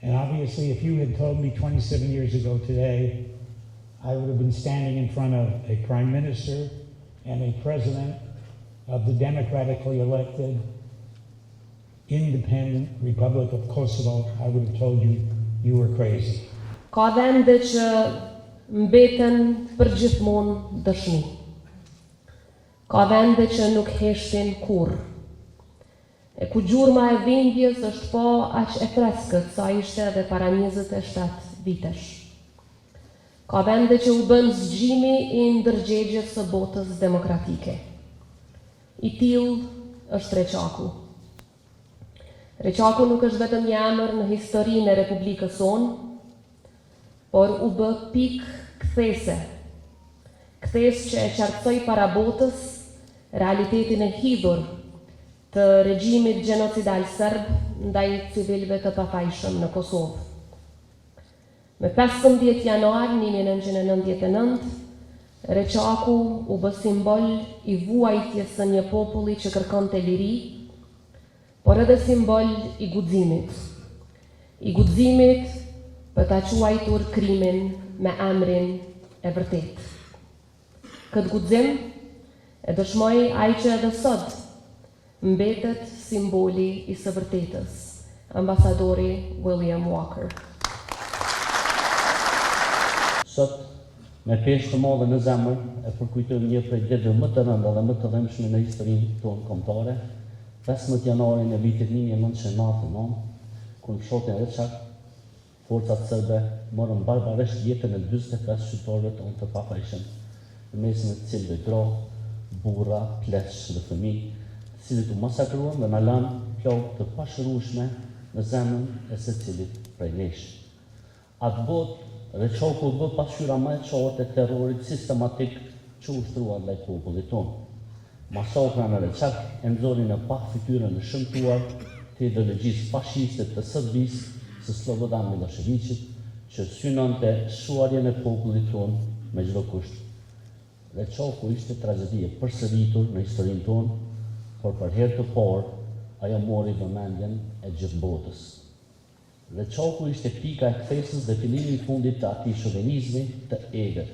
And obviously, if you had told me 27 years ago today, I would have been standing in front of a prime minister and a president of the democratically elected independent Republic of Kosovo, I would have told you you were crazy. Ka vende që mbeten përgjithmonë dëshmi. Ka vende që nuk heshtin kurrë. E ku gjurma e dhimbjes është po aq e freskët sa ishte edhe para 27 vitesh. Ka vende që u bën zgjimi i ndërgjegjes së botës demokratike. I tillë është Reçaku. Reçaku nuk është vetëm një emër në historinë e Republikës sonë, por u bë pikë kthese. Kthes që e qartësoi para botës realitetin e hidhur të regjimit gjenocidal serb ndaj civilëve të pafajshëm në Kosovë. Me 15 januar 1999, Reçaku u bë simbol i vuajtjes së një populli që kërkonte liri, por edhe simbol i guximit. I guximit për ta quajtur krimin me emrin e vërtet. Këtë guxim e dëshmoi ai që edhe sot mbetet simboli i së vërtetës, ambasadori William Walker. Sot, me peshë të madhe në zemër, e përkujtojmë një prej ditëve më të rënda dhe më të dhëmshme në historinë tonë kombëtare, 15 janarin e vitit 1999, kur në fshatin Reçak, forcat serbe morën barbarisht jetën e 45 shqiptarëve tonë të pafajshëm, në mesin e të cilëve gra, burra, pleqë dhe fëmijë, të cilët u masakruan dhe na lanë plagë të pashërueshme në zemrën e secilit prej nesh. Atë botë, Reçaku bë pasqyra më e qartë e terrorit sistematik që ushtruar ndaj popullit tonë. Masakra në Reçak e nxori në pa fytyrën e shëmtuar të ideologjisë fashiste të Serbisë së Slobodan Miloševićit, që synonte shuarjen e popullit tonë me çdo kusht. Reçaku ishte tragedi e përsëritur në historinë tonë, por për herë të parë ajo mori vëmendjen e gjithë botës. Reçaku ishte pika e kthesës dhe fillimi i fundit të atij shovenizmi të egër.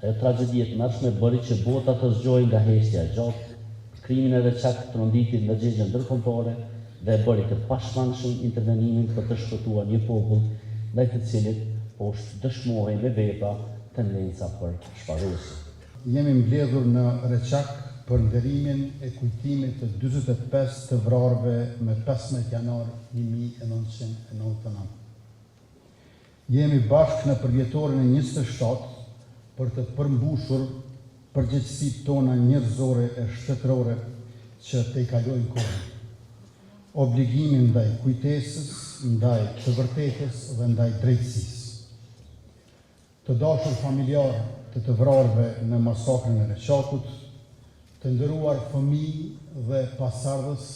Ajo tragjedi e tmerrshme bëri që bota të zgjohej nga heshtja e gjatë, krimin e Reçak tronditi në gjegjen ndërkombëtare dhe bëri të pashmangshëm intervenimin për të shpëtuar një popull ndaj të cilit poshtë dëshmohej me vepra tendenca për shparosje. Jemi mbledhur në Reçak për nderimin e kujtimit të 45 të vrarëve me 15 janar 1999. Jemi bashkë në përjetorin e 27 për të përmbushur përgjegjësitë tona njerëzore e shtetërore që te i kalojnë kohën. Obligimin ndaj kujtesës, ndaj të vërtetës dhe ndaj drejtësisë. Të dashur familjarë të vrarëve në masakrën e Reçakut, të nderuar fëmijë dhe pasardhës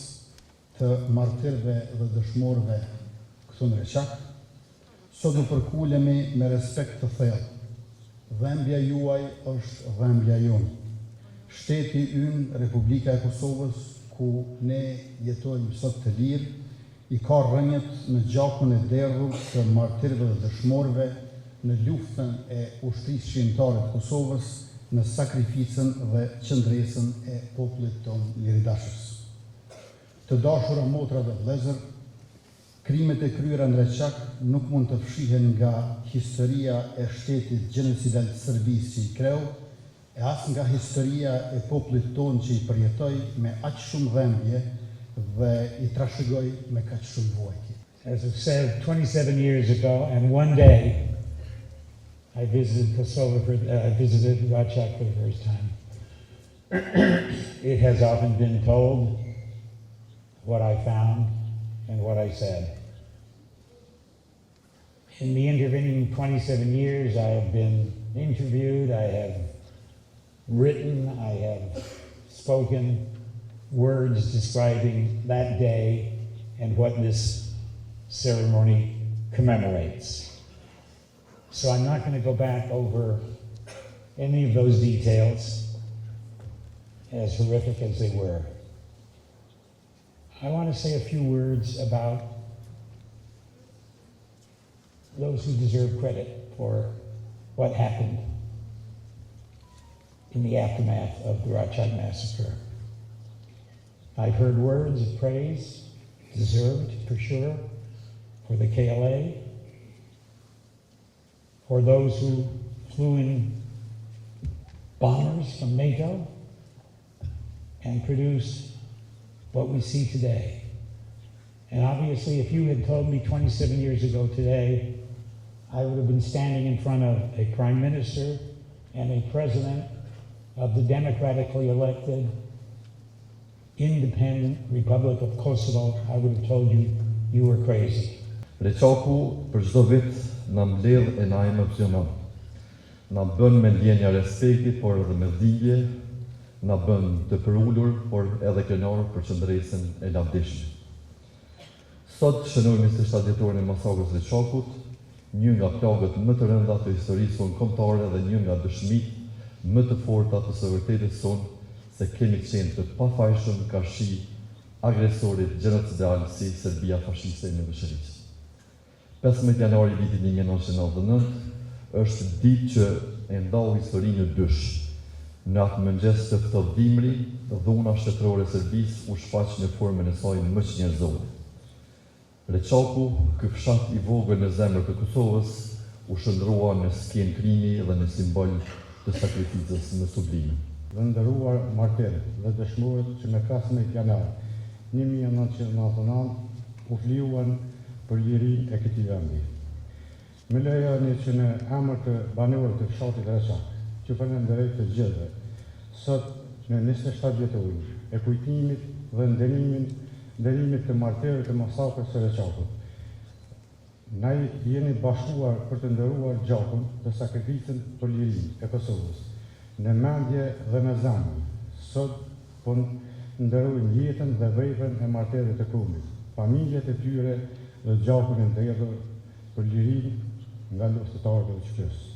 të martirëve dhe dëshmorëve këtu në Reçak, sot u përkulemi me respekt të thellë. Dhembja juaj është dhembja jonë. Shteti ynë, Republika e Kosovës, ku ne jetojmë sot të lirë, i ka rrënjët në gjakun e derdhur të martirëve dhe dëshmorëve në luftën e ushtrisë shqiptare të Kosovës, në sakrificën dhe qëndresën e popullit tonë liridashës. Të dashura motra dhe vëllezër, krimet e kryera në Reçak nuk mund të fshihen nga historia e shtetit gjenocidal të Serbisë që i kreu, e as nga historia e popullit tonë që i përjetoi me aq shumë dhembje dhe i trashëgoi me kaq shumë vuajtje. As I said 27 years ago, and one day, I visited Kosovo, I visited Reçak for the first time. It has often been told what I found and what I said. In the intervening 27 years, I have been interviewed, I have written, I have spoken words describing that day and what this ceremony commemorates. So I'm not going to go back over any of those details, as horrific as they were. I want to say a few words about those who deserve credit for what happened in the aftermath of the Rachak massacre. I've heard words of praise, deserved for sure, for the KLA, for those who flew in bombers from NATO and produced what we see today. And obviously, if you had told me 27 years ago today, I would have been standing in front of a prime minister and a president of the democratically elected, independent Republic of Kosovo, I would have told you you were crazy. Reçaku për çdo vit na mbledh e na emocionon. Na bën me ndjenja respekti, por edhe me dhije, na bën të përulur, por edhe kënaqur për qëndresën e lavdishme. Sot shënojmë 27 vjetorin e masakrës së Reçakut, një nga plagët më të rënda të historisë sonë kombëtare dhe një nga dëshmitë më të forta të së vërtetës sonë se kemi qenë të pafajshëm karshi agresorit genocidal si Serbia fashiste në Mëshëriq. 15 janari vitit 1999 është ditë që e ndau historinë në dysh. Në atë mëngjes të ftohtë dimri, dhuna shtetërore e Serbisë u shfaq në formën e saj më njerëzore. Reçaku, ky fshat i vogël në zemër të Kosovës, u shndrua në skenë krimi dhe në simbol të sakrificës më sublime. Dhe nderuar martirët dhe dëshmorët që me 15 janar 1999 u fliuan për lirinë e këtij vendi. Më lejoni që në emër të banorëve të fshatit Reçak, që falenderoj të gjithëve, sot në 27 vjetorin e kujtimit dhe nderimit të martirëve të masakrës së Reçakut. Na jeni bashkuar për të nderuar gjakun të sakrificën për lirinë e Kosovës. Në mendje dhe në zemër, sot po nderojmë jetën dhe vepren e martirëve të Krumit, familjet e tyre dhe gjakun e ndërjedhur për lirinë nga luftëtarët e Shqipërisë.